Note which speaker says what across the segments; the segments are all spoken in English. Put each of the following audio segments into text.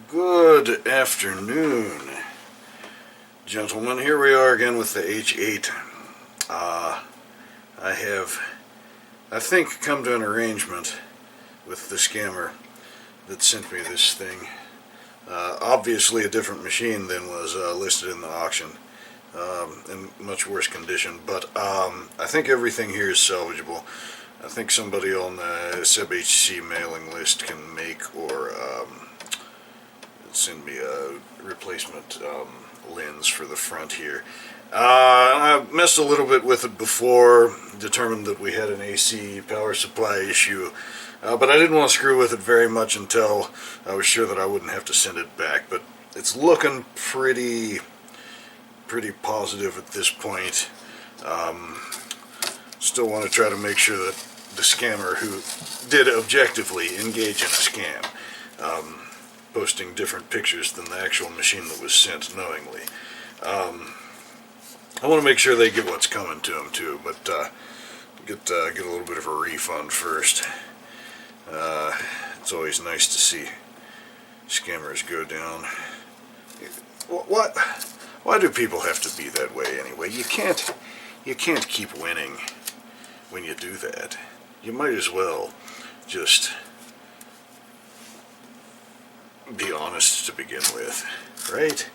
Speaker 1: Good afternoon, gentlemen. Here we are again with the H8. I have, I think, come to an arrangement with the scammer that sent me this thing. Obviously a different machine than was listed in the auction, in much worse condition, but I think everything here is salvageable. I think somebody on the SebHC mailing list can make or send me a replacement lens for the front here. I messed a little bit with it before, determined that we had an AC power supply issue, but I didn't want to screw with it very much until I was sure that I wouldn't have to send it back. But it's looking pretty positive at this point. Still want to try to make sure that the scammer who did objectively engage in a scam, posting different pictures than the actual machine that was sent knowingly. I want to make sure they get what's coming to them too, but get a little bit of a refund first. It's always nice to see scammers go down. What? Why do people have to be that way anyway? You can't keep winning when you do that. You might as well just be honest to begin with, right?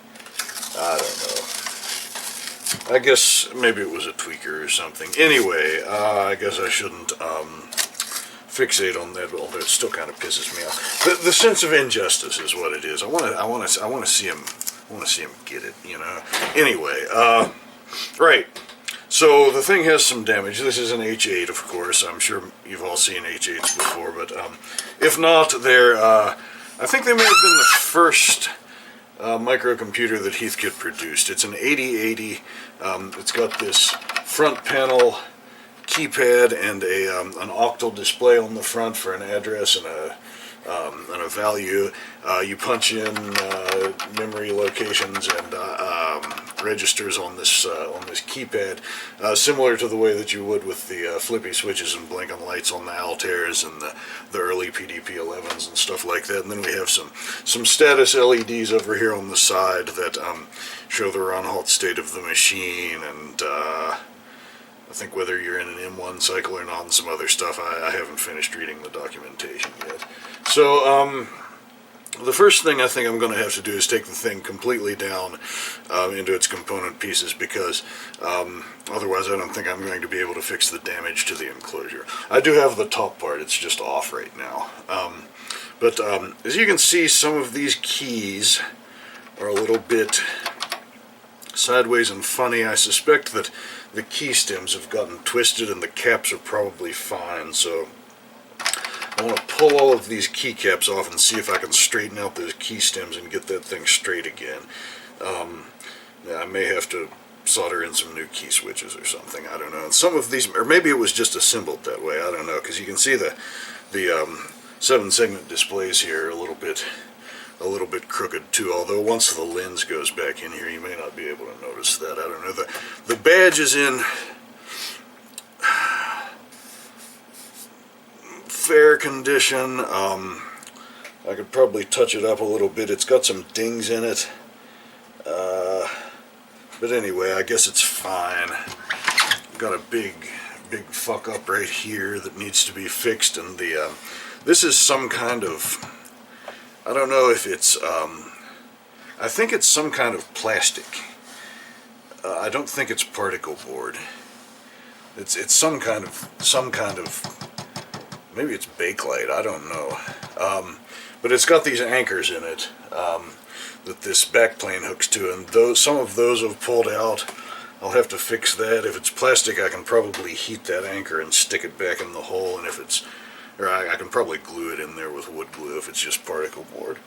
Speaker 1: I don't know. I guess maybe it was a tweaker or something. Anyway, I guess I shouldn't fixate on that. Although it still kind of pisses me off. The sense of injustice is what it is. I want to see him. I want to see him get it. You know. Anyway, right. So the thing has some damage. This is an H8, of course. I'm sure you've all seen H8s before, but if not, they're I think they may have been the first microcomputer that Heathkit produced. It's an 8080. It's got this front panel keypad and an octal display on the front for an address and a value. You punch in memory locations and registers on this keypad, similar to the way that you would with the flippy switches and blinking lights on the Altairs and the early PDP-11s and stuff like that. And then we have some status LEDs over here on the side that show the run-halt state of the machine, and I think whether you're in an M1 cycle or not and some other stuff. I haven't finished reading the documentation yet. So the first thing I think I'm going to have to do is take the thing completely down into its component pieces, because otherwise I don't think I'm going to be able to fix the damage to the enclosure. I do have the top part, it's just off right now. But as you can see, some of these keys are a little bit sideways and funny. I suspect that the key stems have gotten twisted and the caps are probably fine, so I want to pull all of these keycaps off and see if I can straighten out those key stems and get that thing straight again. I may have to solder in some new key switches or something, I don't know. And some of these, or maybe it was just assembled that way, I don't know, because you can see the 7-segment displays here are a little bit crooked too, although once the lens goes back in here you may not be able to notice that. I don't know. The badge is in fair condition. I could probably touch it up a little bit. It's got some dings in it, but anyway, I guess it's fine. Got a big fuck up right here that needs to be fixed, and this is some kind of, I don't know if it's I think it's some kind of plastic. I don't think it's particle board. It's some kind of maybe it's bakelite, I don't know. But it's got these anchors in it that this backplane hooks to, and some of those have pulled out. I'll have to fix that. If it's plastic, I can probably heat that anchor and stick it back in the hole, and if it's, or I can probably glue it in there with wood glue if it's just particle board.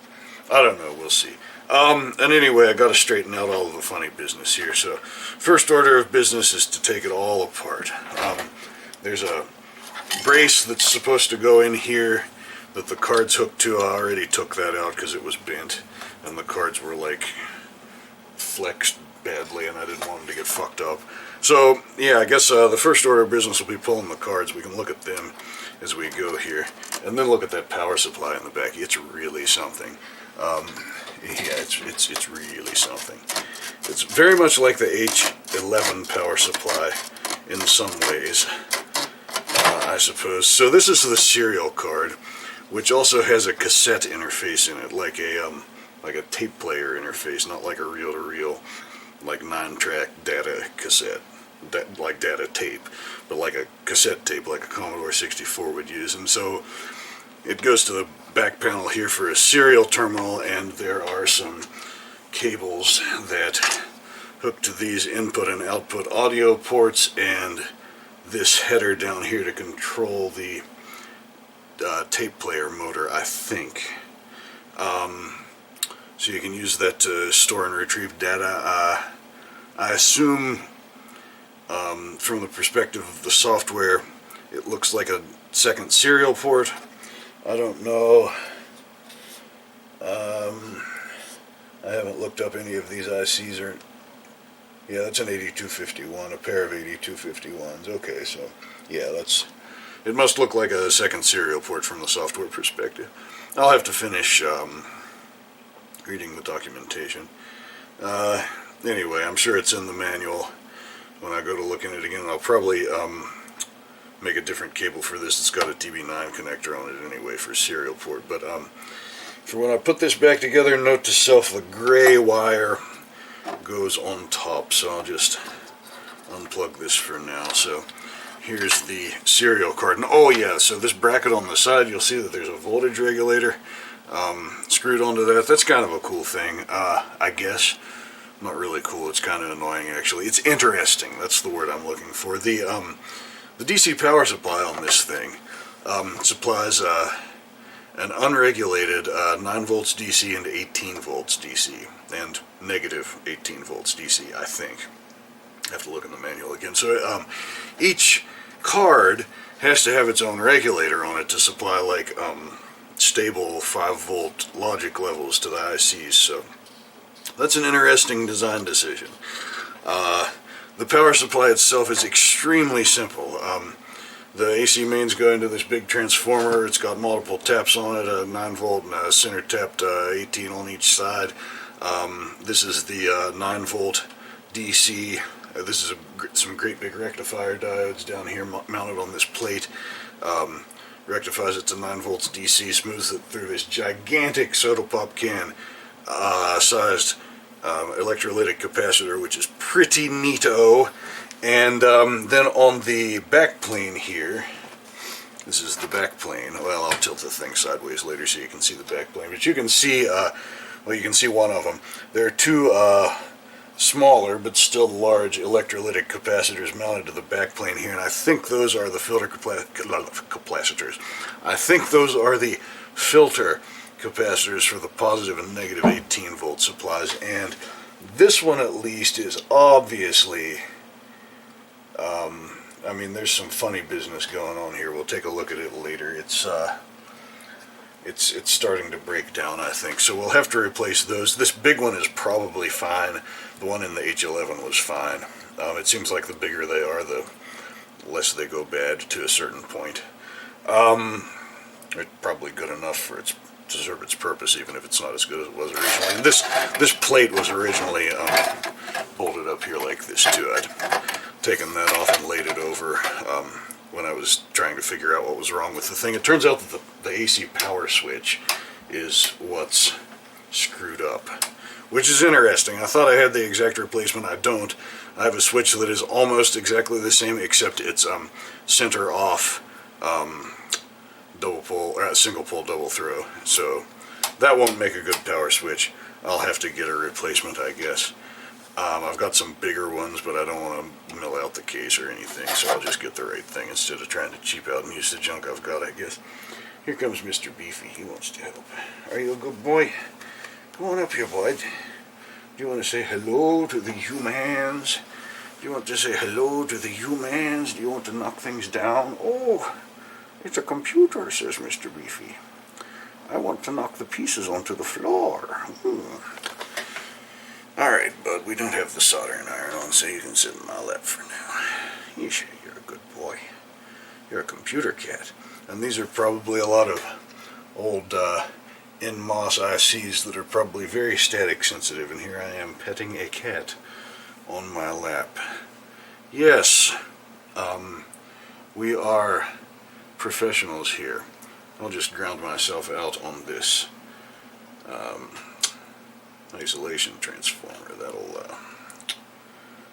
Speaker 1: I don't know, we'll see. And anyway, I got to straighten out all of the funny business here. So first order of business is to take it all apart. There's a brace that's supposed to go in here that the card's hooked to. I already took that out because it was bent and the cards were like flexed badly and I didn't want them to get fucked up. So yeah, I guess the first order of business will be pulling the cards. We can look at them as we go here, and then look at that power supply in the back. It's really something. Yeah, it's really something. It's very much like the H11 power supply in some ways, I suppose. So this is the serial card, which also has a cassette interface in it, like a tape player interface, not like a reel-to-reel, like 9-track data cassette, like data tape, but like a cassette tape, like a Commodore 64 would use. And so it goes to the back panel here for a serial terminal, and there are some cables that hook to these input and output audio ports, and this header down here to control the tape player motor, I think. So you can use that to store and retrieve data. I assume from the perspective of the software, it looks like a second serial port. I don't know. I haven't looked up any of these ICs. Yeah, that's an 8251, a pair of 8251s. Okay, so yeah, it must look like a second serial port from the software perspective. I'll have to finish reading the documentation. Anyway, I'm sure it's in the manual when I go to look in it again. I'll probably make a different cable for this. It's got a DB9 connector on it anyway for serial port. But for when I put this back together, note to self, the gray wire goes on top, so I'll just unplug this for now. So here's the serial card, and oh yeah, so this bracket on the side, you'll see that there's a voltage regulator screwed onto that. That's kind of a cool thing, I guess. Not really cool, it's kind of annoying actually. It's interesting, that's the word I'm looking for. The DC power supply on this thing supplies an unregulated 9 volts DC and 18 volts DC, and negative 18 volts DC, I think. I have to look in the manual again. So each card has to have its own regulator on it to supply like stable 5-volt logic levels to the ICs. So that's an interesting design decision. The power supply itself is extremely simple. The AC mains go into this big transformer. It's got multiple taps on it, a 9 volt and a center tapped 18 on each side. This is the 9 volt DC. This is some great big rectifier diodes down here mounted on this plate. Rectifies it to 9 volts DC, smooths it through this gigantic soda pop can sized electrolytic capacitor, which is pretty neato. And then on the back plane here, this is the back plane. Well, I'll tilt the thing sideways later so you can see the back plane. But you can see, well, you can see one of them. There are two smaller but still large electrolytic capacitors mounted to the back plane here, and I think those are the filter capacitors. I think those are the filter capacitors for the positive and negative 18 volt supplies, and this one at least is obviously, I mean, there's some funny business going on here. We'll take a look at it later. It's starting to break down, I think, so we'll have to replace those. This big one is probably fine. The one in the H11 was fine. It seems like the bigger they are, the less they go bad to a certain point. It's probably good enough for to serve its purpose, even if it's not as good as it was originally. And this plate was originally bolted up here like this too. I'd taken that off and laid it over when I was trying to figure out what was wrong with the thing. It turns out that the AC power switch is what's screwed up, which is interesting. I thought I had the exact replacement. I don't. I have a switch that is almost exactly the same, except it's center off double pole, single pole double throw. So that won't make a good power switch. I'll have to get a replacement, I guess. I've got some bigger ones, but I don't want to mill out the case or anything, so I'll just get the right thing instead of trying to cheap out and use the junk I've got, I guess. Here comes Mr. Beefy. He wants to help. Are you a good boy? Come on up here, bud. Do you want to say hello to the humans? Do you want to say hello to the humans? Do you want to knock things down? Oh, it's a computer, says Mr. Beefy. I want to knock the pieces onto the floor. Alright, bud, we don't have the soldering iron on, so you can sit in my lap for now. You're a good boy. You're a computer cat. And these are probably a lot of old NMOS ICs that are probably very static sensitive, and here I am petting a cat on my lap. Yes, we are professionals here. I'll just ground myself out on this isolation transformer.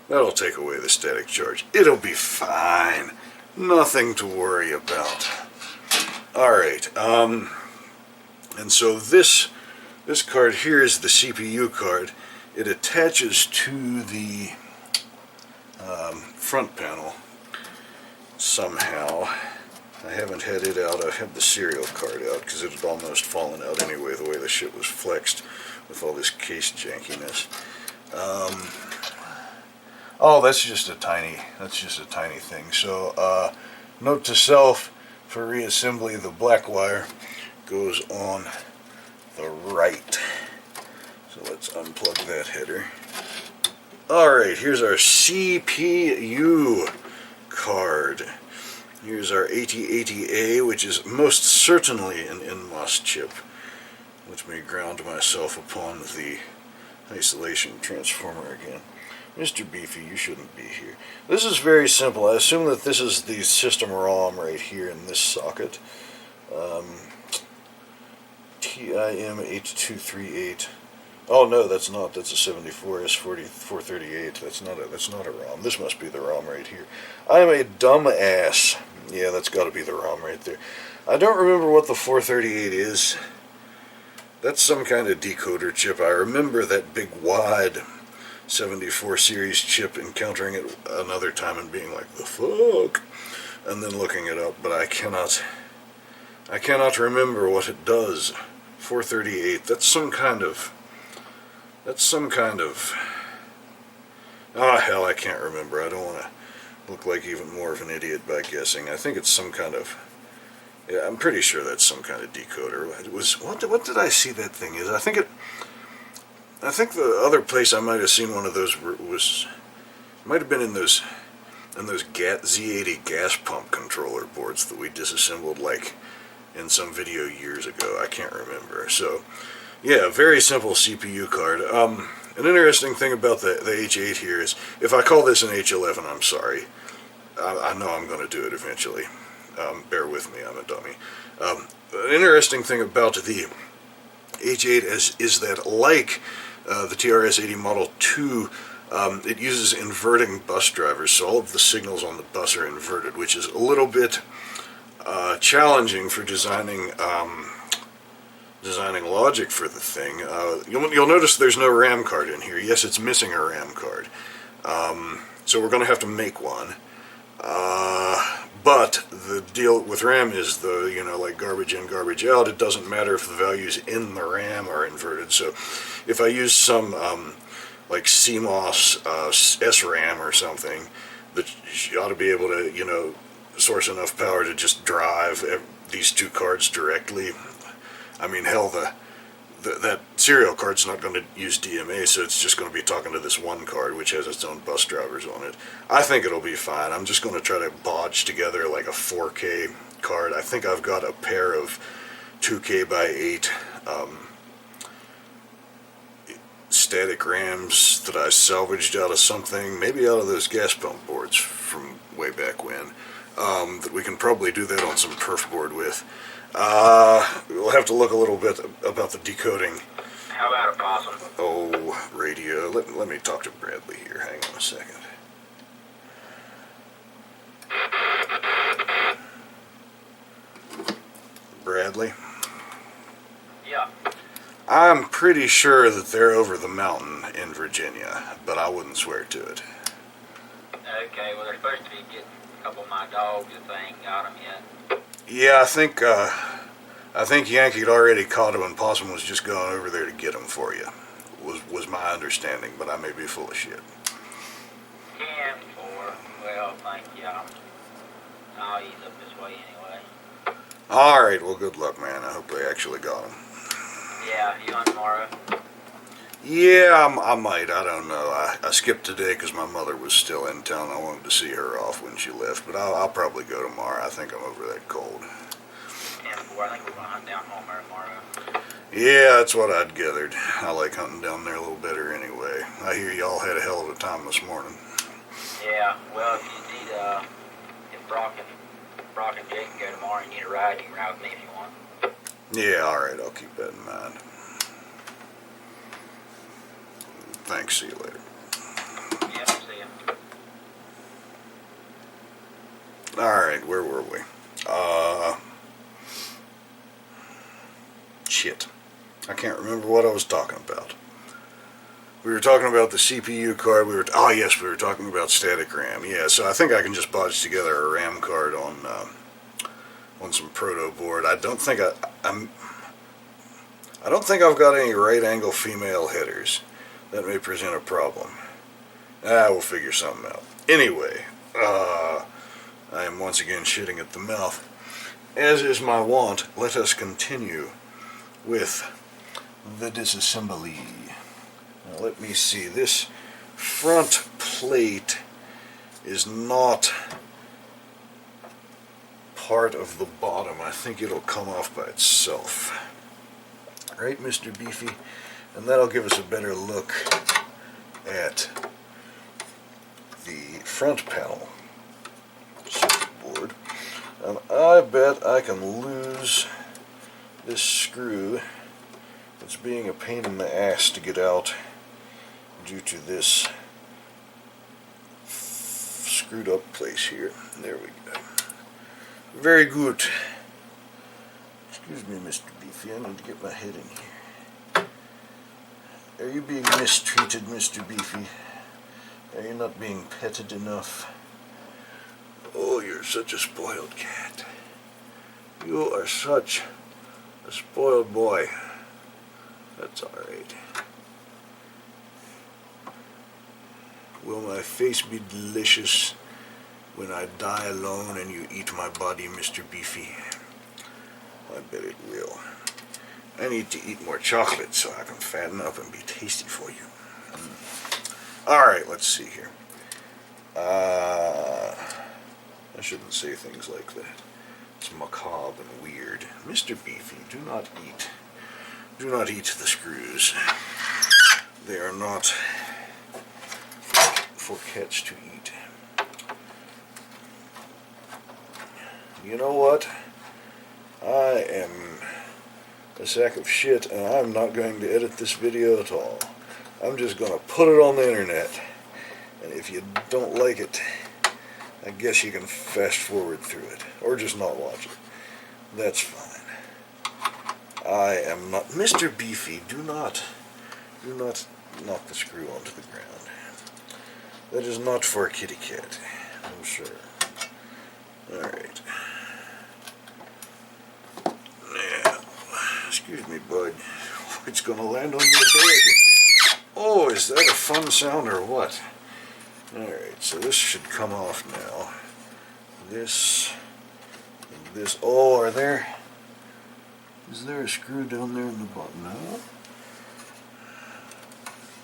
Speaker 1: That'll take away the static charge. It'll be fine. Nothing to worry about. Alright, and so this card here is the CPU card. It attaches to the front panel somehow. I haven't had it out. I've had the serial card out because it had almost fallen out anyway, the way the shit was flexed with all this case jankiness. Oh, that's just a tiny thing. So, note to self, for reassembly, the black wire goes on the right. So let's unplug that header. Alright, here's our CPU card. Here's our 8080A, which is most certainly an NMOS chip. Let me ground myself upon the isolation transformer again. Mr. Beefy, you shouldn't be here. This is very simple. I assume that this is the system ROM right here in this socket. TIM8238. Oh no, that's not. That's a 74S438. That's not a ROM. This must be the ROM right here. I am a dumb ass. Yeah, that's got to be the ROM right there. I don't remember what the 438 is. That's some kind of decoder chip. I remember that big wide 74 series chip, encountering it another time and being like, the fuck? And then looking it up, but I cannot remember what it does. 438, that's some kind of, hell, I can't remember. I don't want to look like even more of an idiot by guessing. I think it's some kind of, yeah, I'm pretty sure that's some kind of decoder. It was, what did I see that thing is? I think the other place I might have seen one of those might have been in those Z80 gas pump controller boards that we disassembled like in some video years ago. I can't remember. So, yeah, very simple CPU card. An interesting thing about the H8 here is, if I call this an H11, I'm sorry. I know I'm going to do it eventually. Bear with me, I'm a dummy. An interesting thing about the H8 is that, like the TRS-80 Model 2, it uses inverting bus drivers, so all of the signals on the bus are inverted, which is a little bit challenging for designing logic for the thing. You'll notice there's no RAM card in here. Yes, it's missing a RAM card, so we're going to have to make one. But the deal with RAM is like garbage in, garbage out. It doesn't matter if the values in the RAM are inverted. So if I use some like CMOS SRAM or something, that you ought to be able to, source enough power to just drive these two cards directly. I mean, hell, that serial card's not going to use DMA, so it's just going to be talking to this one card, which has its own bus drivers on it. I think it'll be fine. I'm just going to try to bodge together like a 4K card. I think I've got a pair of 2K by 8 static RAMs that I salvaged out of something, maybe out of those gas pump boards from way back when, that we can probably do that on some perf board with. We'll have to look a little bit about the decoding.
Speaker 2: How about a possum?
Speaker 1: Oh, radio. Let me talk to Bradley here. Hang on a second. Bradley?
Speaker 2: Yeah.
Speaker 1: I'm pretty sure that they're over the mountain in Virginia, but I wouldn't swear to it.
Speaker 2: Okay, well, they're supposed to be getting a couple of my dogs, I think. Got them yet?
Speaker 1: Yeah, I think Yankee had already caught him and Possum was just going over there to get him for you. Was my understanding, but I may be full of shit.
Speaker 2: 10-4. Well, thank you. I'll ease up this way anyway.
Speaker 1: Alright, well, good luck, man. I hope they actually got him.
Speaker 2: Yeah, you on tomorrow?
Speaker 1: Yeah, I might. I don't know. I skipped today because my mother was still in town. I wanted to see her off when she left, but I'll probably go tomorrow. I think I'm over that cold.
Speaker 2: 10-4. I think we're going to hunt down Homer tomorrow.
Speaker 1: Yeah, that's what I'd gathered. I like hunting down there a little better anyway. I hear y'all had a hell of a time this morning.
Speaker 2: Yeah, well, if you need, if Brock and Jake can go tomorrow and you need a ride, you can ride with me if you want.
Speaker 1: Yeah, alright, I'll keep that in mind. Thanks, see you later.
Speaker 2: Yeah, see ya.
Speaker 1: Alright, where were we? Shit. I can't remember what I was talking about. We were talking about the CPU card. We were talking about static RAM. Yeah, so I think I can just bodge together a RAM card on some proto board. I don't think I've got any right angle female headers. That may present a problem. We'll figure something out. Anyway, I am once again shitting at the mouth. As is my wont, let us continue with the disassembly. Now let me see. This front plate is not part of the bottom. I think it'll come off by itself. Right, Mr. Beefy? And that'll give us a better look at the front panel circuit board. And I bet I can lose this screw. It's being a pain in the ass to get out due to this screwed up place here. There we go. Very good. Excuse me, Mr. Beefy, I need to get my head in here. Are you being mistreated, Mr. Beefy? Are you not being petted enough? Oh, you're such a spoiled cat. You are such a spoiled boy. That's alright. Will my face be delicious when I die alone and you eat my body, Mr. Beefy? I bet it will. I need to eat more chocolate so I can fatten up and be tasty for you. Alright, let's see here. I shouldn't say things like that. It's macabre and weird. Mr. Beefy, do not eat the screws. They are not for cats to eat. You know what? I am a sack of shit, and I'm not going to edit this video at all. I'm just going to put it on the internet, and if you don't like it, I guess you can fast forward through it, or just not watch it. That's fine. I am not... Mr. Beefy, do not knock the screw onto the ground. That is not for a kitty cat, I'm sure. Alright. Now, excuse me, bud. It's gonna land on your head. Oh, is that a fun sound or what? Alright, so this should come off now. This, and this. Oh, is there a screw down there in the bottom? No.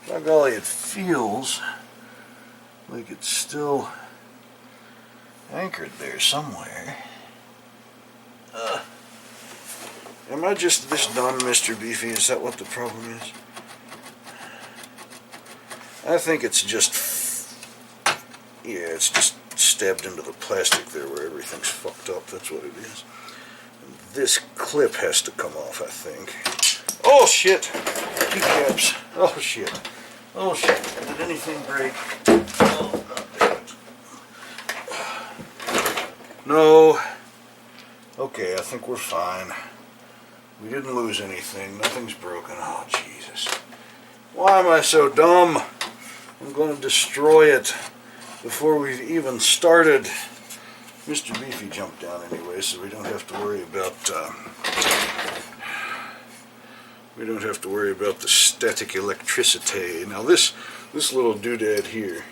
Speaker 1: By golly, it feels like it's still anchored there somewhere. Am I just this dumb, Mr. Beefy? Is that what the problem is? I think it's just, yeah, it's just stabbed into the plastic there where everything's fucked up. That's what it is. And this clip has to come off, I think. Oh shit! Keycaps. Oh shit. Oh shit. Did anything break? Oh, God damn it. No. Okay, I think we're fine. We didn't lose anything. Nothing's broken. Oh, Jesus. Why am I so dumb? I'm going to destroy it before we've even started. Mr. Beefy jumped down anyway, so we don't have to worry about the static electricity. Now this little doodad here,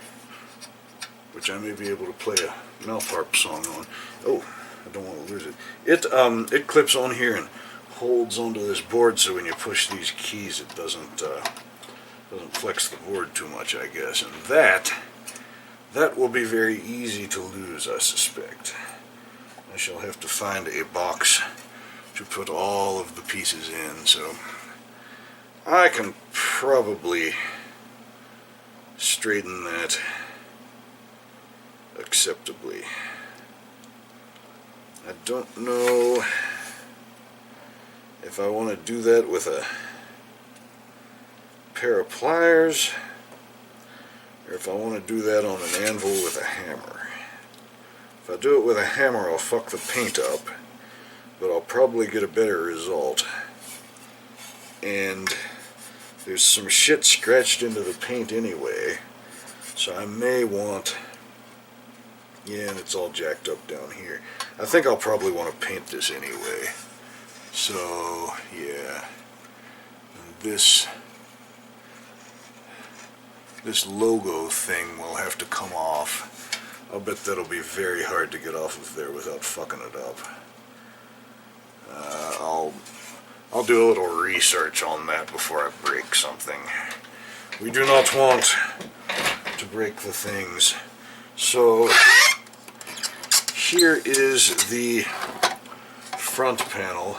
Speaker 1: which I may be able to play a mouth harp song on. Oh, I don't want to lose it. It clips on here and holds onto this board, so when you push these keys, it doesn't flex the board too much, I guess. And that will be very easy to lose, I suspect. I shall have to find a box to put all of the pieces in, so I can probably straighten that acceptably. I don't know if I want to do that with a pair of pliers or if I want to do that on an anvil with a hammer. If I do it with a hammer, I'll fuck the paint up, but I'll probably get a better result. And there's some shit scratched into the paint anyway, so I may want... Yeah, and it's all jacked up down here. I think I'll probably want to paint this anyway. So, yeah. And this logo thing will have to come off. I'll bet that'll be very hard to get off of there without fucking it up. I'll do a little research on that before I break something. We do not want to break the things. So here is the front panel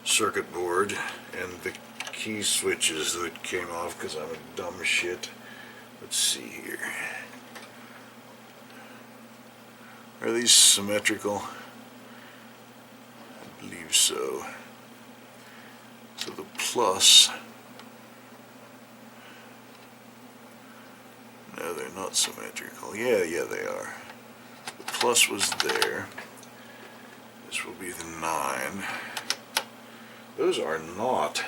Speaker 1: circuit board and the key switches that came off because I'm a dumb shit. Let's see here. Are these symmetrical? I believe so. So the plus, no, they're not symmetrical. Yeah, they are. The plus was there. This will be the 9. Those are not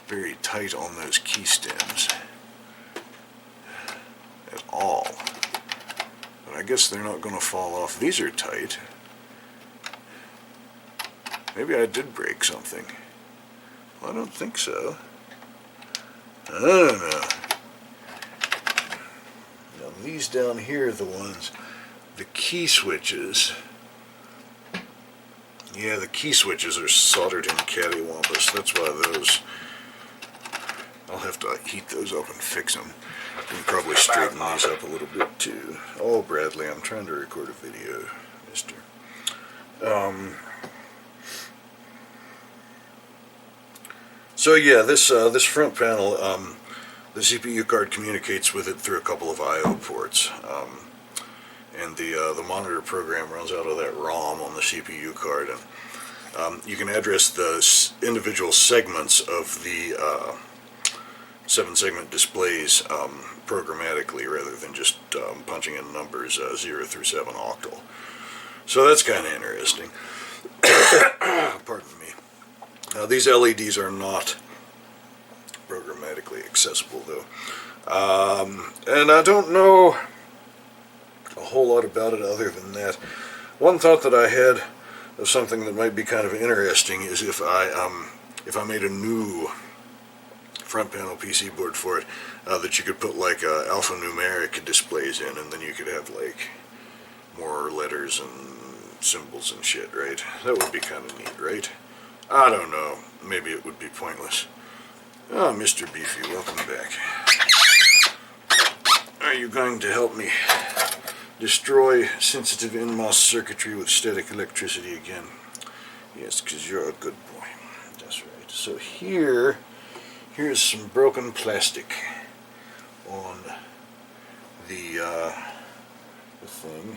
Speaker 1: very tight on those key stems at all. But I guess they're not going to fall off. These are tight. Maybe I did break something. Well, I don't think so. I don't know. Now these down here are the ones, the key switches. Yeah, the key switches are soldered in cattywampus. That's why those, I'll have to heat those up and fix them. And probably straighten these up a little bit too. Oh, Bradley, I'm trying to record a video, mister. So yeah, this front panel, the CPU card communicates with it through a couple of I/O ports, and the monitor program runs out of that ROM on the CPU card, and you can address the individual segments of the 7-segment displays programmatically rather than just punching in numbers 0 through 7 octal. So that's kind of interesting. Pardon me. These LEDs are not programmatically accessible, though. And I don't know a whole lot about it other than that. One thought that I had of something that might be kind of interesting is if I made a new front panel PC board for it, that you could put like alphanumeric displays in, and then you could have like more letters and symbols and shit, right? That would be kind of neat, right? I don't know. Maybe it would be pointless. Oh, Mr. Beefy, welcome back. Are you going to help me destroy sensitive NMOS circuitry with static electricity again? Yes, because you're a good boy. That's right. So here's some broken plastic on the thing.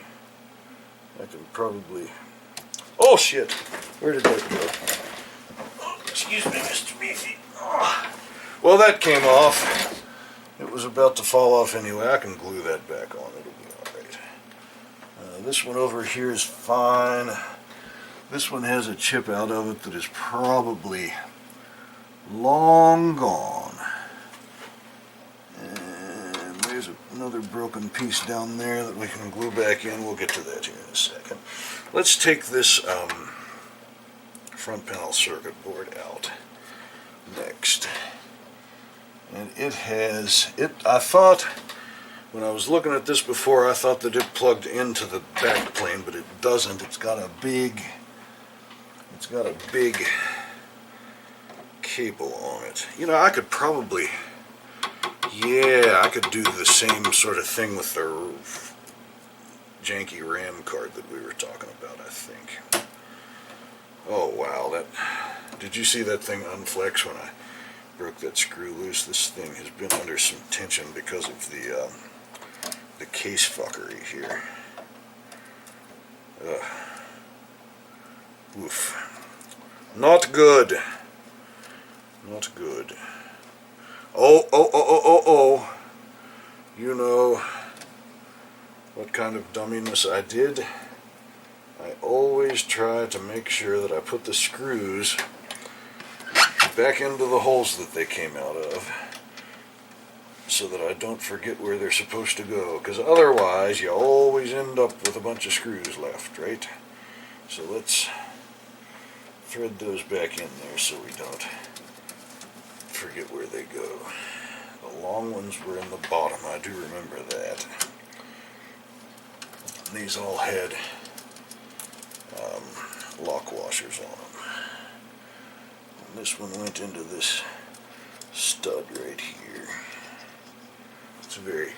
Speaker 1: I can probably... Oh, shit! Where did that go? Excuse me, Mr. Beefy. Oh. Well, that came off. It was about to fall off anyway. I can glue that back on. It'll be alright. This one over here is fine. This one has a chip out of it that is probably long gone. And there's another broken piece down there that we can glue back in. We'll get to that here in a second. Let's take this front panel circuit board out next. And I thought, when I was looking at this before, I thought that it plugged into the back plane, but it doesn't. It's got a big cable on it. You know, I could probably, I could do the same sort of thing with the janky RAM card that we were talking about, I think. Oh wow, Did you see that thing unflex when I broke that screw loose? This thing has been under some tension because of the case fuckery here. Ugh. Oof. Not good. Not good. Oh. You know what kind of dumminess I did? I always try to make sure that I put the screws back into the holes that they came out of so that I don't forget where they're supposed to go, because otherwise you always end up with a bunch of screws left, right? So let's thread those back in there so we don't forget where they go. The long ones were in the bottom, I do remember that. These all had lock washers on them. And this one went into this stud right here. It's a very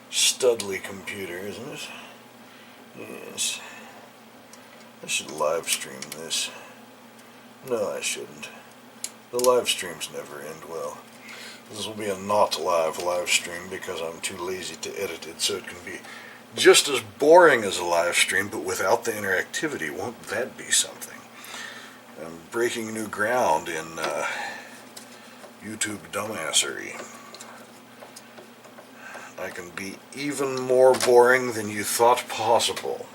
Speaker 1: studly computer, isn't it? Yes. I should live stream this. No, I shouldn't. The live streams never end well. This will be a not live stream because I'm too lazy to edit it, so it can be just as boring as a live stream, but without the interactivity. Won't that be something? I'm breaking new ground in YouTube dumbassery. I can be even more boring than you thought possible.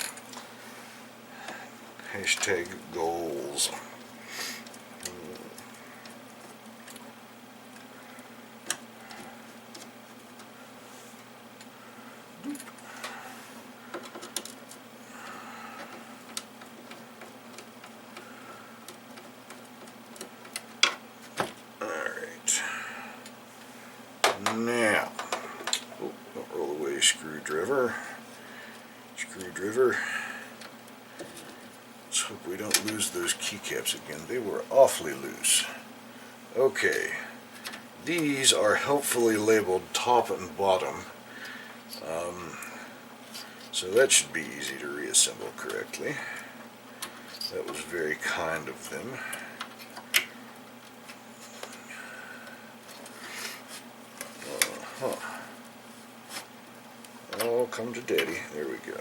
Speaker 1: Hashtag goals. Now, don't roll away, screwdriver. Let's hope we don't lose those keycaps again. They were awfully loose. Okay, these are helpfully labeled top and bottom. So that should be easy to reassemble correctly. That was very kind of them. Oh, come to daddy. There we go.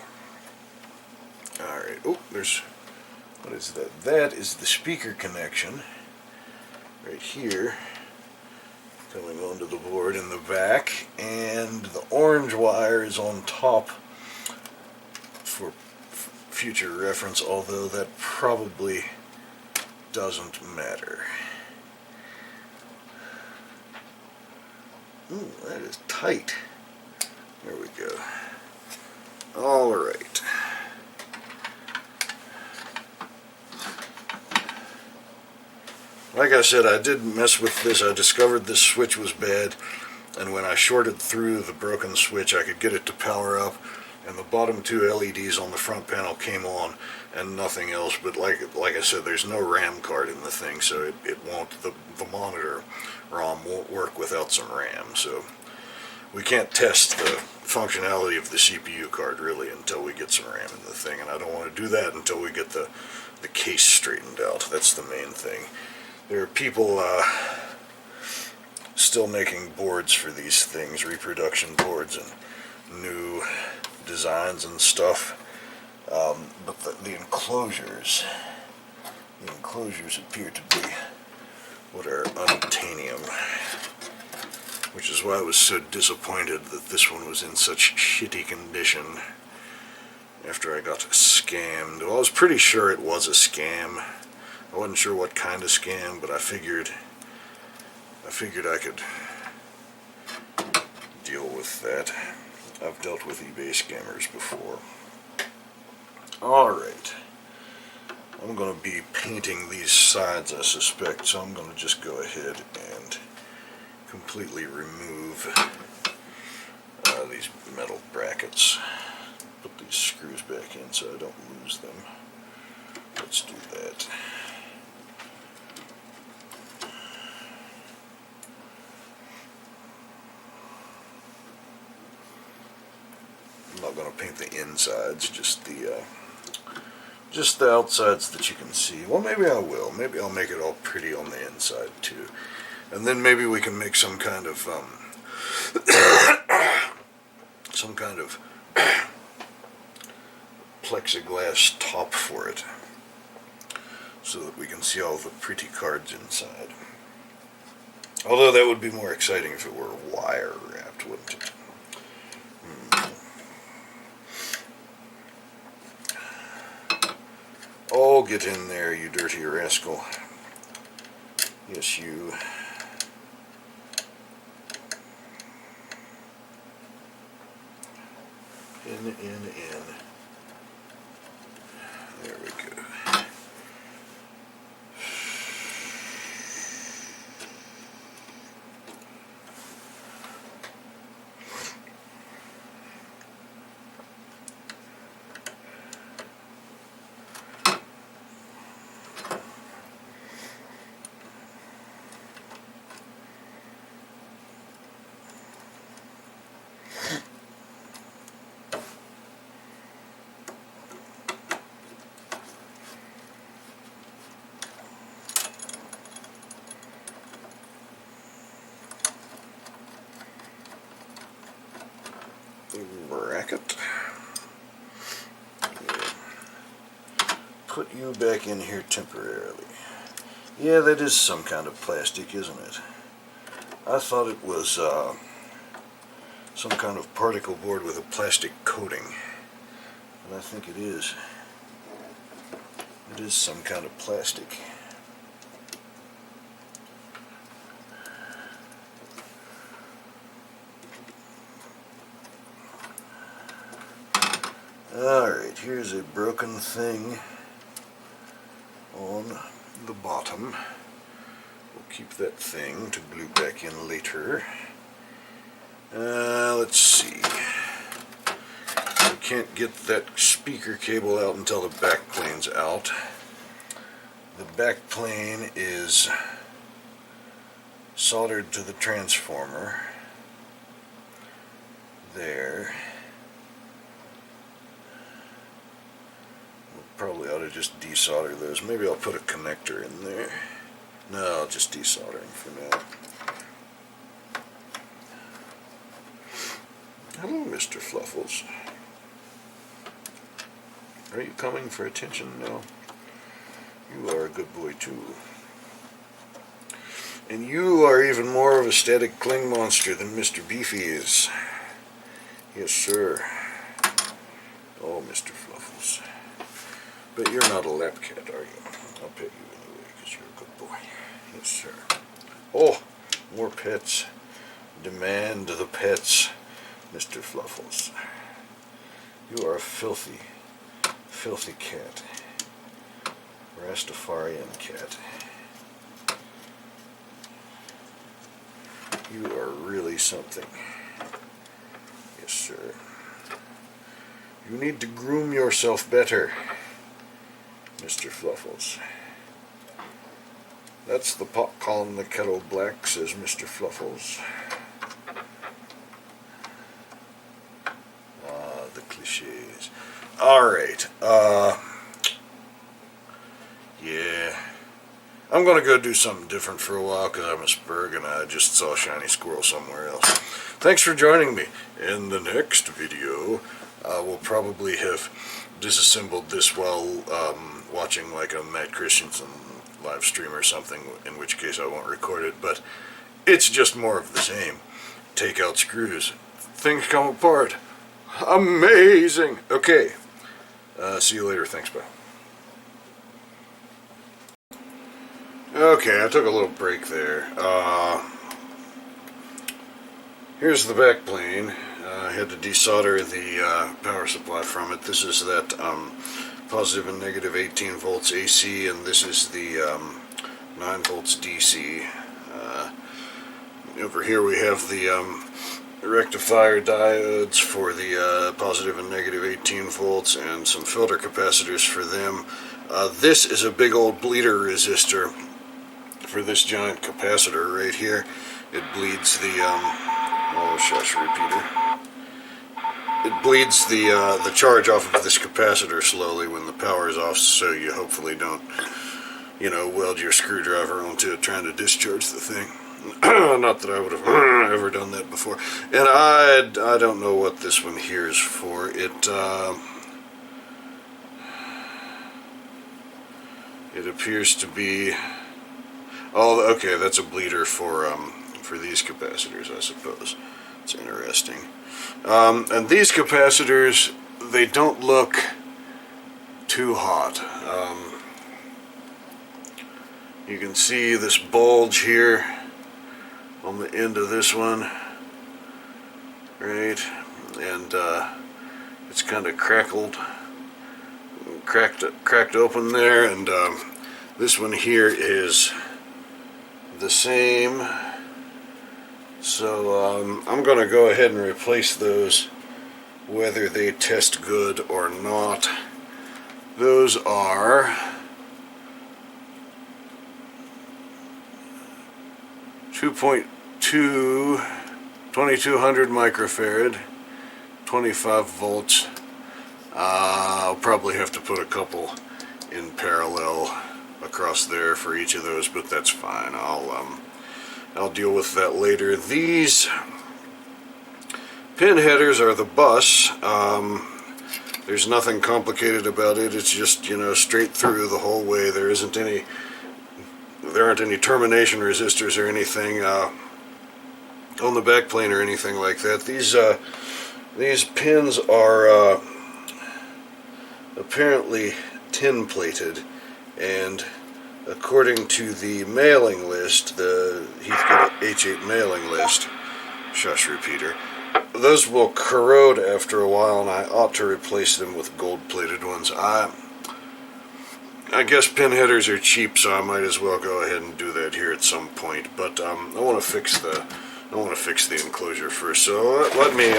Speaker 1: Alright. Oh, there's... What is that? That is the speaker connection. Right here. Coming onto the board in the back. And the orange wire is on top for future reference, although that probably doesn't matter. Ooh, that is tight. There we go. All right. Like I said, I did mess with this. I discovered this switch was bad, and when I shorted through the broken switch, I could get it to power up, and the bottom two LEDs on the front panel came on, and nothing else. But like I said, there's no RAM card in the thing, so it won't. The monitor ROM won't work without some RAM. So we can't test the functionality of the CPU card really until we get some RAM in the thing, and I don't want to do that until we get the case straightened out. That's the main thing. There are people still making boards for these things, reproduction boards and new designs and stuff, but the enclosures appear to be what are unobtainium, which is why I was so disappointed that this one was in such shitty condition after I got scammed. Well, I was pretty sure it was a scam. I wasn't sure what kind of scam, but I figured I could deal with that. I've dealt with eBay scammers before. Alright. I'm going to be painting these sides, I suspect, so I'm going to just go ahead and completely remove these metal brackets. Put these screws back in so I don't lose them. Let's do that. I'm not going to paint the insides, just the just the outsides that you can see. Well, maybe I will. Maybe I'll make it all pretty on the inside too. And then maybe we can make some kind of plexiglass top for it, so that we can see all the pretty cards inside. Although that would be more exciting if it were wire wrapped, wouldn't it? Oh, get in there, you dirty rascal. Yes, you. In. There we go. Bracket. Put you back in here temporarily. Yeah, that is some kind of plastic, isn't it? I thought it was some kind of particle board with a plastic coating. And I think it is. It is some kind of plastic. Alright, here's a broken thing on the bottom. We'll keep that thing to glue back in later. Let's see. We can't get that speaker cable out until the back plane's out. The back plane is soldered to the transformer. There. Probably ought to just desolder those. Maybe I'll put a connector in there. No, I'll just desolder them for now. Hello, Mr. Fluffles. Are you coming for attention now? You are a good boy too. And you are even more of a static cling monster than Mr. Beefy is. Yes, sir. Oh, Mr. Fluffles. But you're not a lap cat, are you? I'll pet you anyway, because you're a good boy. Yes, sir. Oh, more pets. Demand the pets, Mr. Fluffles. You are a filthy, filthy cat. Rastafarian cat. You are really something. Yes, sir. You need to groom yourself better, Mr. Fluffles. That's the pot calling the kettle black, says Mr. Fluffles. The cliches. Alright, yeah. I'm gonna go do something different for a while because I'm a spurg and I just saw a shiny squirrel somewhere else. Thanks for joining me. In the next video, we'll probably have disassembled this while watching like a Matt Christensen live stream or something, in which case I won't record it, but it's just more of the same. Take out screws. Things come apart. Amazing! Okay. See you later. Thanks, bye. Okay, I took a little break there. Here's the back plane. I had to desolder the power supply from it. This is that positive and negative 18 volts AC, and this is the 9 volts DC. Over here we have the rectifier diodes for the positive and negative 18 volts and some filter capacitors for them. This is a big old bleeder resistor for this giant capacitor right here. It bleeds the oh shush, repeater. it bleeds the charge off of this capacitor slowly when the power is off, so you hopefully don't, you know, weld your screwdriver onto it trying to discharge the thing. Not that I would have ever done that before. And I don't know what this one here is for. It appears to be, oh, okay, that's a bleeder for these capacitors, I suppose. It's interesting. And these capacitors, they don't look too hot. You can see this bulge here on the end of this one, right? And it's kind of cracked open there, and this one here is the same. So I'm going to go ahead and replace those, whether they test good or not. Those are 2.2 2200 microfarad, 25 volts. I'll probably have to put a couple in parallel across there for each of those, but that's fine. I'll deal with that later. These pin headers are the bus. There's nothing complicated about it. It's just, you know, straight through the whole way. There aren't any termination resistors or anything on the back plane or anything like that. These pins are apparently tin plated, and according to the mailing list, the Heathkit H8 mailing list, shush repeater, those will corrode after a while, and I ought to replace them with gold plated ones. I guess pin headers are cheap, so I might as well go ahead and do that here at some point. But I want to fix the enclosure first. So let me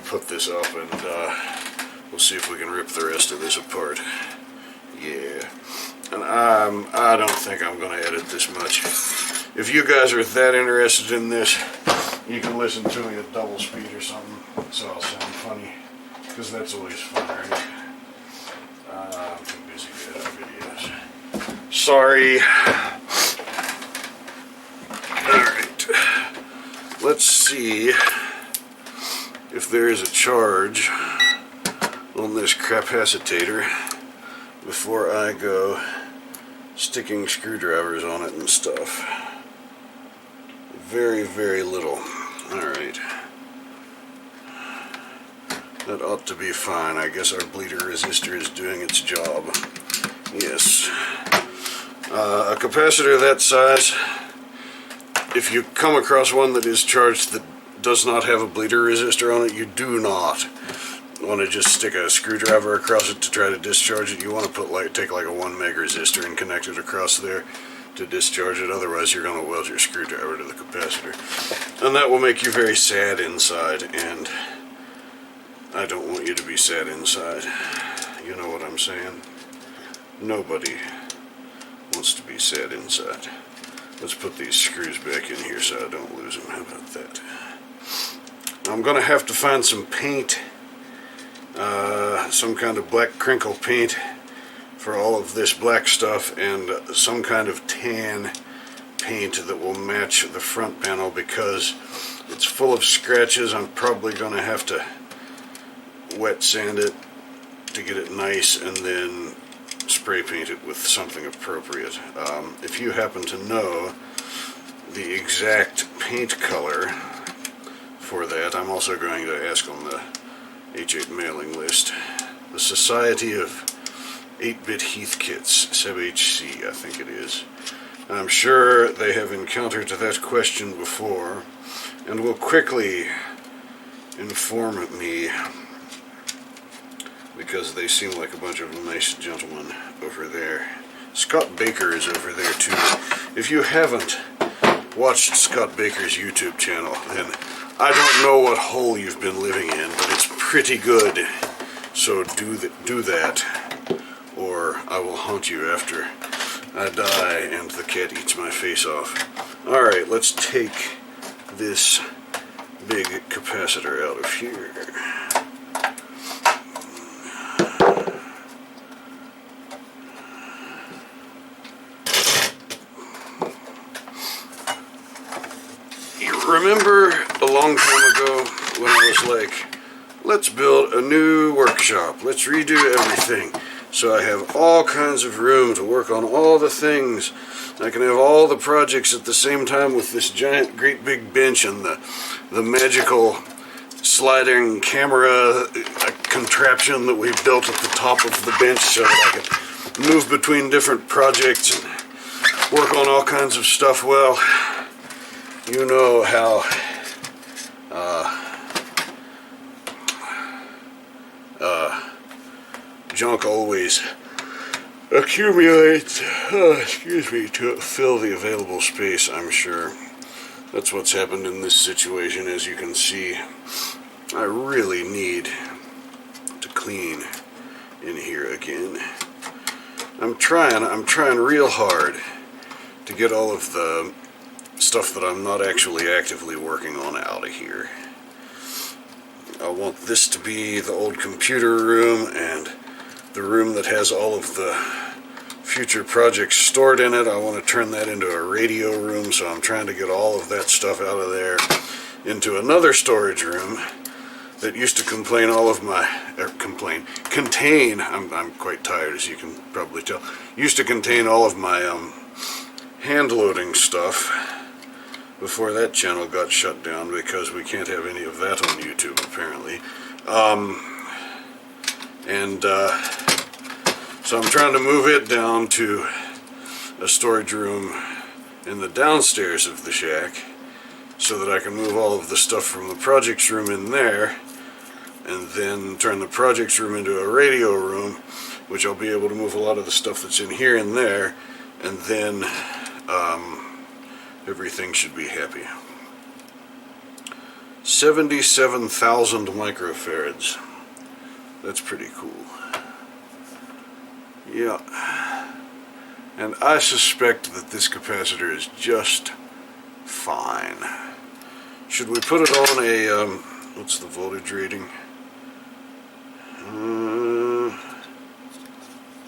Speaker 1: put this up, and we'll see if we can rip the rest of this apart. Yeah, and I don't think I'm going to edit this much. If you guys are that interested in this, you can listen to me at double speed or something, so I'll sound funny, because that's always fun, right? I'm too busy to edit videos. Sorry. Alright. Let's see if there is a charge on this capacitor before I go sticking screwdrivers on it and stuff. Very, very little. Alright. That ought to be fine. I guess our bleeder resistor is doing its job. Yes. A capacitor that size, if you come across one that is charged that does not have a bleeder resistor on it, you do not want to just stick a screwdriver across it to try to discharge it. You want to take like a 1 meg resistor and connect it across there to discharge it. Otherwise you're going to weld your screwdriver to the capacitor, and that will make you very sad inside, and I don't want you to be sad inside. You know what I'm saying? Nobody wants to be sad inside. Let's put these screws back in here so I don't lose them. How about that? I'm going to have to find some paint, some kind of black crinkle paint for all of this black stuff, and some kind of tan paint that will match the front panel, because it's full of scratches. I'm probably going to have to wet sand it to get it nice, and then spray paint it with something appropriate. If you happen to know the exact paint color for that, I'm also going to ask on the H8 mailing list. The Society of 8-Bit Heathkits, SebHC, I think it is. I'm sure they have encountered that question before, and will quickly inform me, because they seem like a bunch of nice gentlemen over there. Scott Baker is over there too. If you haven't watched Scott Baker's YouTube channel, then I don't know what hole you've been living in, but it's pretty good. So do that, or I will haunt you after I die and the cat eats my face off. Alright, let's take this big capacitor out of here. Remember a long time ago when I was like, let's build a new workshop, let's redo everything, so I have all kinds of room to work on all the things. I can have all the projects at the same time with this giant, great big bench and the magical sliding camera contraption that we built at the top of the bench so that I could move between different projects and work on all kinds of stuff. Well, you know how junk always accumulates, to fill the available space, I'm sure. That's what's happened in this situation. As you can see, I really need to clean in here again. I'm trying real hard to get all of the stuff that I'm not actually actively working on out of here. I want this to be the old computer room and the room that has all of the future projects stored in it. I want to turn that into a radio room, so I'm trying to get all of that stuff out of there into another storage room that used to contain all of my, I'm quite tired, as you can probably tell, used to contain all of my hand loading stuff before that channel got shut down because we can't have any of that on YouTube apparently. So I'm trying to move it down to a storage room in the downstairs of the shack so that I can move all of the stuff from the projects room in there and then turn the projects room into a radio room, which I'll be able to move a lot of the stuff that's in here and there, and then everything should be happy. 77,000 microfarads. That's pretty cool. Yeah. And I suspect that this capacitor is just fine. Should we put it on a, what's the voltage rating?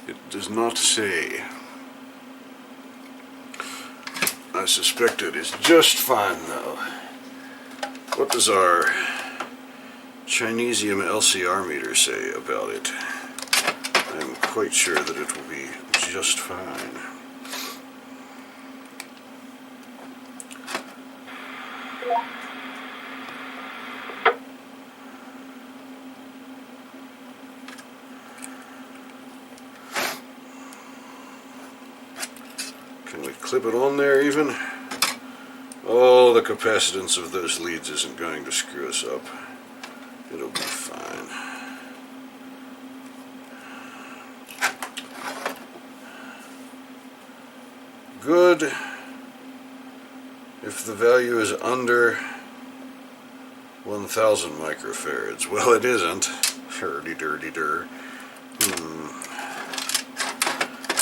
Speaker 1: It does not say. I suspect it is just fine though. What does our Chinesium LCR meter say about it? I'm quite sure that it will be just fine. Can we clip it on there even? Oh, the capacitance of those leads isn't going to screw us up. It'll be fine. Good. If the value is under 1,000 microfarads. Well, it isn't. Hurdy-durdy-dur.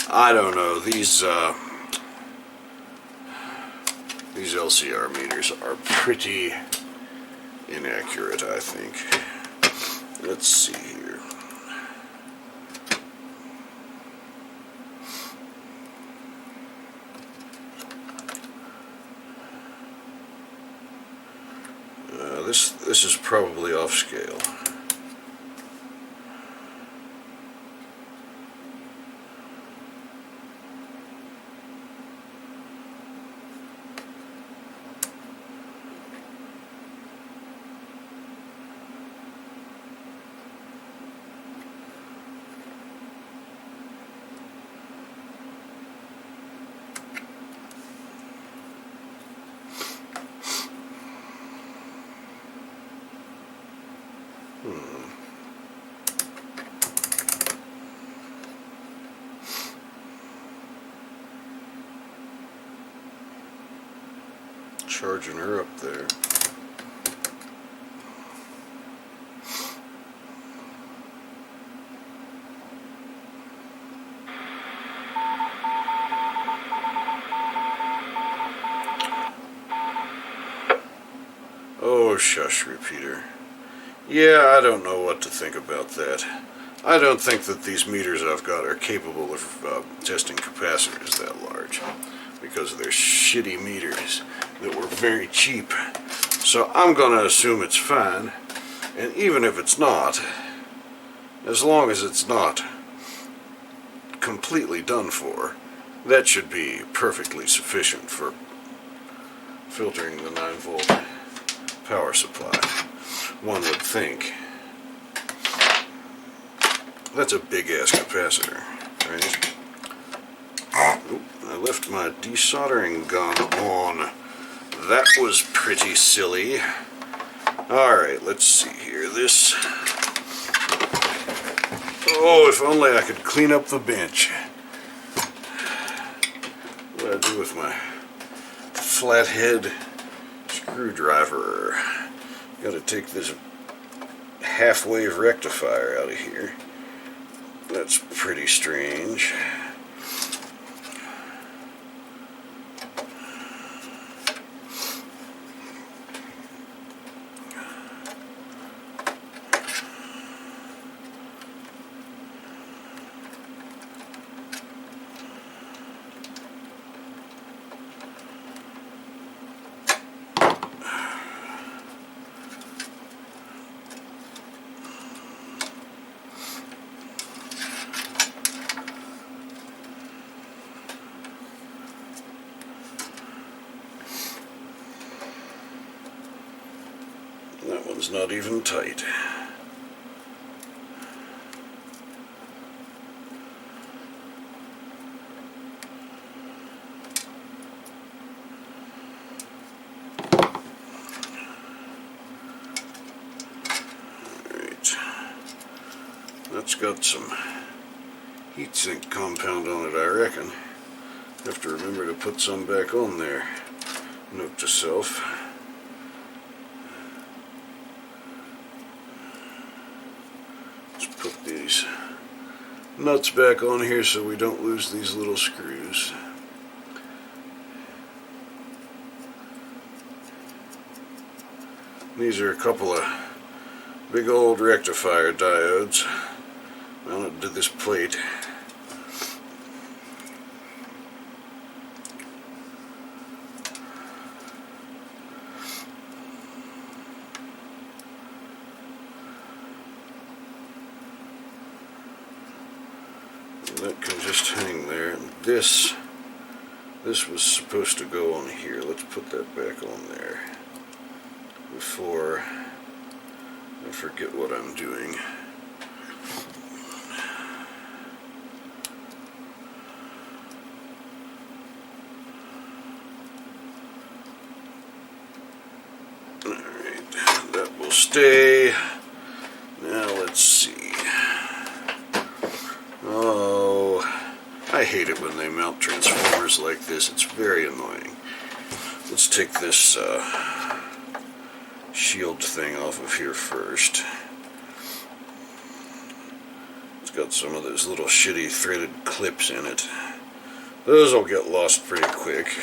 Speaker 1: I don't know. These LCR meters are pretty inaccurate, I think. Let's see here. This is probably off scale. Charging her up there. Oh, shush, repeater. Yeah, I don't know what to think about that. I don't think that these meters I've got are capable of testing capacitors that large, because they're shitty meters that were very cheap So I'm going to assume it's fine, and even if it's not, as long as it's not completely done for, that should be perfectly sufficient for filtering the 9-volt power supply, one would think. That's a big-ass capacitor, right? Oop, I left my desoldering gun on. That was pretty silly. Alright, let's see here. This... Oh, if only I could clean up the bench. What do I do with my flathead screwdriver? Gotta take this half-wave rectifier out of here. That's pretty strange. That one's not even tight. Alright. That's got some heatsink compound on it, I reckon. Have to remember to put some back on there. Note to self. Put these nuts back on here so we don't lose these little screws. These are a couple of big old rectifier diodes mounted to this plate. That can just hang there. And this was supposed to go on here. Let's put that back on there before I forget what I'm doing. Alright, that will stay. Now let's see. Oh, I hate it when they mount transformers like this. It's very annoying. Let's take this shield thing off of here first. It's got some of those little shitty threaded clips in it. Those will get lost pretty quick.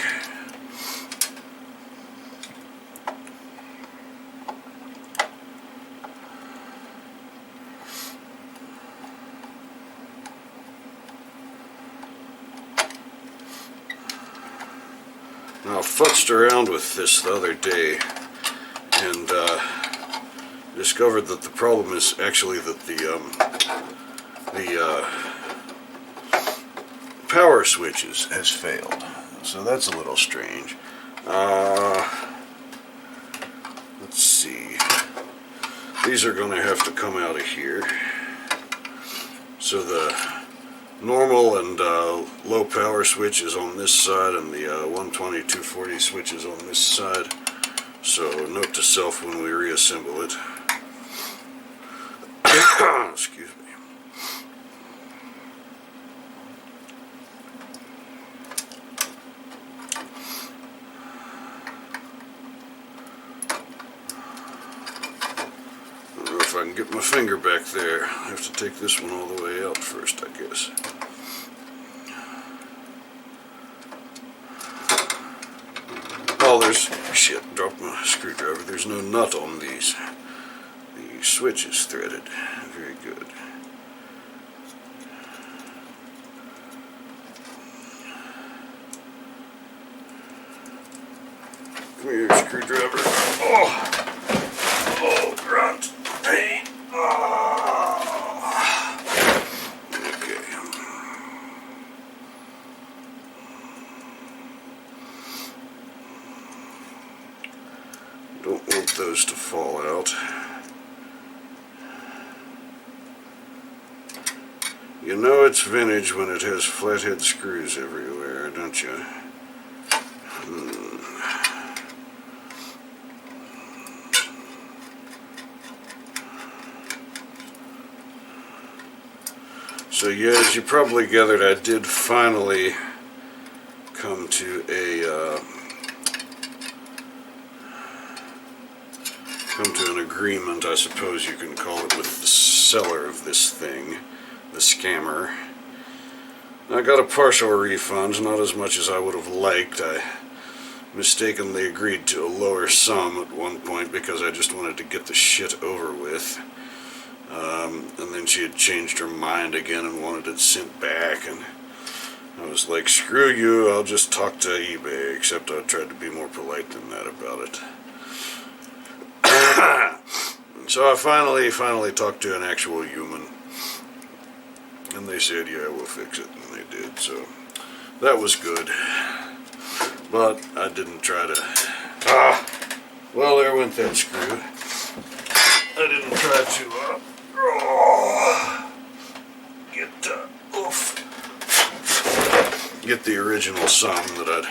Speaker 1: Now, I futzed around with this the other day and discovered that the problem is actually that the power switches has failed. So that's a little strange. Let's see. These are going to have to come out of here. So the normal and low power switch is on this side, and the 120, 240 switch is on this side. So note to self when we reassemble it. Excuse me. I don't know if I can get my finger back there. I have to take this one all the way out first, I guess. Oh, there's... Shit, dropped my screwdriver. There's no nut on these. The switch is threaded. Very good. Come here, screwdriver. Oh! Oh, grunt. Pain. Oh. Okay. Don't want those to fall out. You know it's vintage when it has flathead screws everywhere, don't you? So yeah, as you probably gathered, I did finally come to an agreement, I suppose you can call it, with the seller of this thing, the scammer. I got a partial refund, not as much as I would have liked. I mistakenly agreed to a lower sum at one point because I just wanted to get the shit over with. And then she had changed her mind again and wanted it sent back, and I was like, screw you, I'll just talk to eBay, except I tried to be more polite than that about it. So I finally talked to an actual human, and they said, yeah, we'll fix it, and they did, so that was good. But I didn't try to, well, there went that screw. I didn't try to, get the original sum that I'd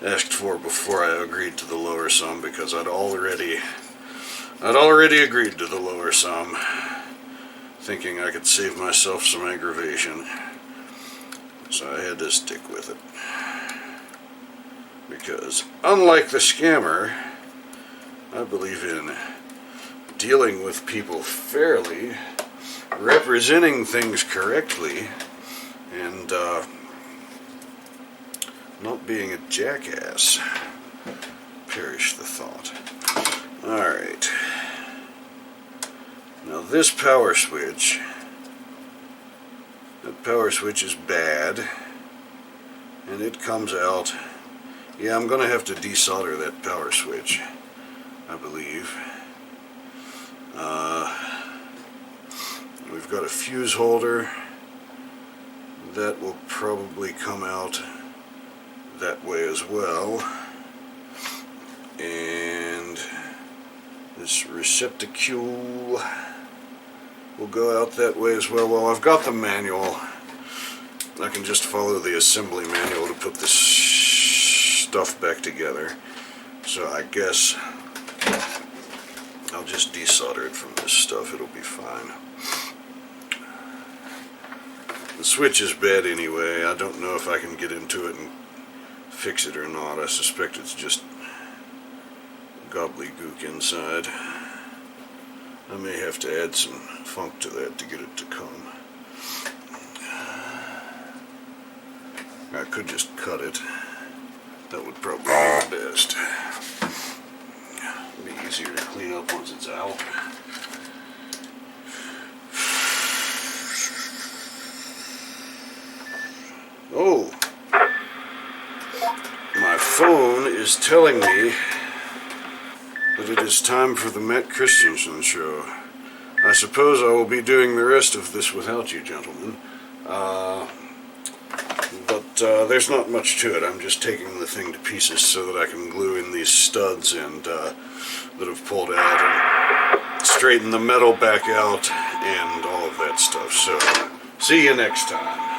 Speaker 1: asked for before I agreed to the lower sum, because I'd already agreed to the lower sum, thinking I could save myself some aggravation. So I had to stick with it. Because unlike the scammer, I believe in dealing with people fairly, representing things correctly, and not being a jackass. Perish the thought. Alright. Now this power switch, that power switch is bad, and it comes out. Yeah, I'm going to have to desolder that power switch, I believe. We've got a fuse holder that will probably come out that way as well, and this receptacle will go out that way as well. Well, I've got the manual. I can just follow the assembly manual to put this stuff back together, so I guess I'll just desolder it from this stuff. It'll be fine. The switch is bad anyway. I don't know if I can get into it and fix it or not. I suspect it's just gobbledygook inside. I may have to add some funk to that to get it to come. I could just cut it. That would probably be the best. It'd be easier to clean up once it's out. Oh! My phone is telling me that it is time for the Matt Christensen show. I suppose I will be doing the rest of this without you, gentlemen. But there's not much to it. I'm just taking the thing to pieces so that I can glue in these studs and that have pulled out and straighten the metal back out and all of that stuff. So, see you next time.